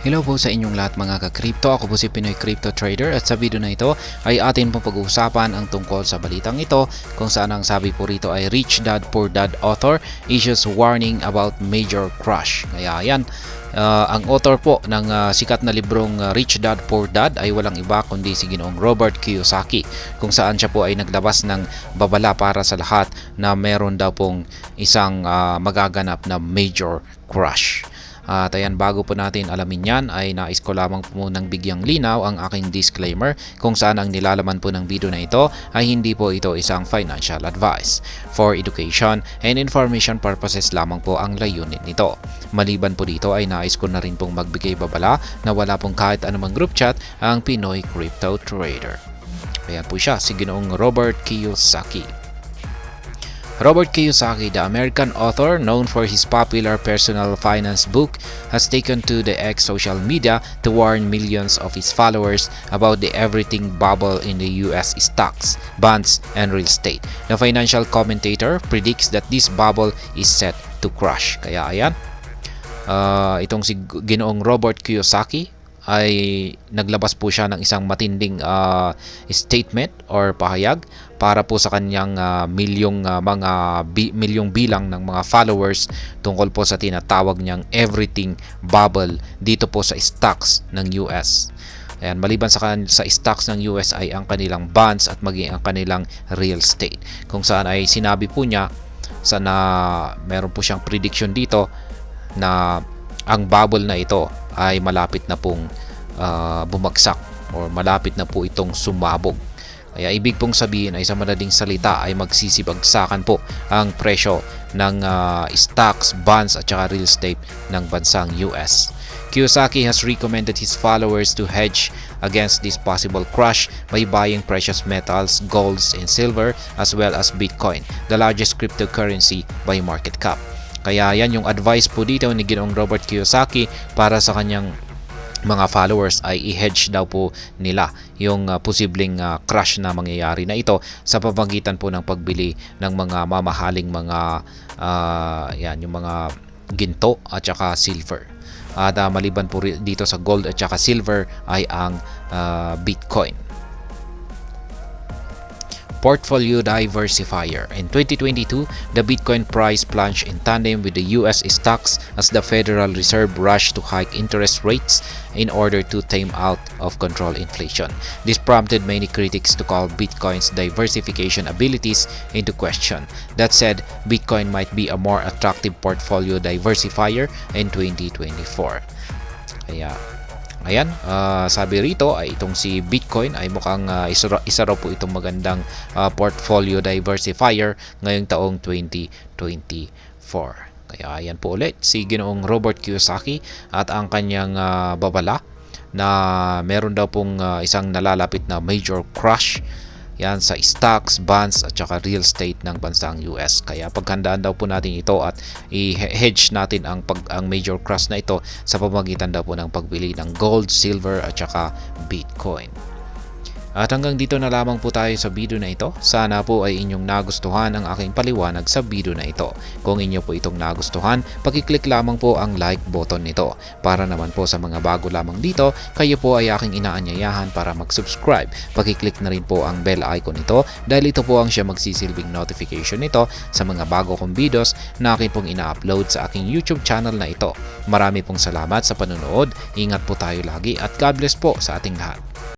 Hello po sa inyong lahat mga ka-crypto. Ako po si Pinoy Crypto Trader at sa video na ito ay atin pong pag-uusapan ang tungkol sa balitang ito kung saan ang sabi po rito ay Rich Dad Poor Dad author issues warning about major crash. Kaya yan, ang author po ng sikat na librong Rich Dad Poor Dad ay walang iba kundi si Ginoong Robert Kiyosaki, kung saan siya po ay naglabas ng babala para sa lahat na meron daw pong isang magaganap na major crash. At ayan, bago po natin alamin yan ay nais ko lamang po munang bigyang linaw ang aking disclaimer kung saan ang nilalaman po ng video na ito ay hindi po ito isang financial advice. For education and information purposes lamang po ang layunin nito. Maliban po dito ay nais ko na rin pong magbigay babala na wala pong kahit anumang group chat ang Pinoy Crypto Trader. Ayan po siya, si Ginoong Robert Kiyosaki. Robert Kiyosaki, the American author known for his popular personal finance book, has taken to the X social media to warn millions of his followers about the everything bubble in the US stocks, bonds, and real estate. The financial commentator predicts that this bubble is set to crash. Kaya ayan, itong si Ginoong Robert Kiyosaki ay naglabas po siya ng isang matinding statement or pahayag para po sa kanyang milyong bilang ng mga followers tungkol po sa tinatawag niyang everything bubble dito po sa stocks ng US. Ayan, maliban sa stocks ng US ay ang kanilang bonds at maging ang kanilang real estate, kung saan ay sinabi po niya na meron po siyang prediction dito na ang bubble na ito ay malapit na pong bumagsak or malapit na po itong sumabog. Kaya ibig pong sabihin ay sa madaling salita ay magsisibagsakan po ang presyo ng stocks, bonds at saka real estate ng bansang US. Kiyosaki has recommended his followers to hedge against this possible crash by buying precious metals, golds, and silver as well as Bitcoin, the largest cryptocurrency by market cap. Kaya yan yung advice po dito ni Ginoong Robert Kiyosaki para sa kanyang mga followers ay i-hedge daw po nila yung posibleng crash na mangyayari na ito sa pamamagitan po ng pagbili ng mga mamahaling mga yung mga ginto at saka silver. At maliban po dito sa gold at saka silver ay ang Bitcoin. Portfolio diversifier. In 2022, the Bitcoin price plunged in tandem with the US stocks as the Federal Reserve rushed to hike interest rates in order to tame out of control inflation. This prompted many critics to call Bitcoin's diversification abilities into question. That said, Bitcoin might be a more attractive portfolio diversifier in 2024. Kaya ayan, sabi rito ay itong si Bitcoin ay mukhang isa raw po itong magandang portfolio diversifier ngayong taong 2024. Kaya ayan po ulit si Ginoong Robert Kiyosaki at ang kanyang babala na meron daw pong isang nalalapit na major crash yan sa stocks, bonds at saka real estate ng bansang US. Kaya paghandaan daw po natin ito at i-hedge natin ang major crash na ito sa pamamagitan daw po ng pagbili ng gold, silver at saka Bitcoin. At hanggang dito na lamang po tayo sa video na ito. Sana po ay inyong nagustuhan ang aking paliwanag sa video na ito. Kung inyo po itong nagustuhan, pakiclick lamang po ang like button nito. Para naman po sa mga bago lamang dito, kayo po ay aking inaanyayahan para mag-subscribe. Pakiclick na rin po ang bell icon nito dahil ito po ang siya magsisilbing notification nito sa mga bago kong videos na akin pong ina-upload sa aking YouTube channel na ito. Marami pong salamat sa panonood. Ingat po tayo lagi at God bless po sa ating lahat.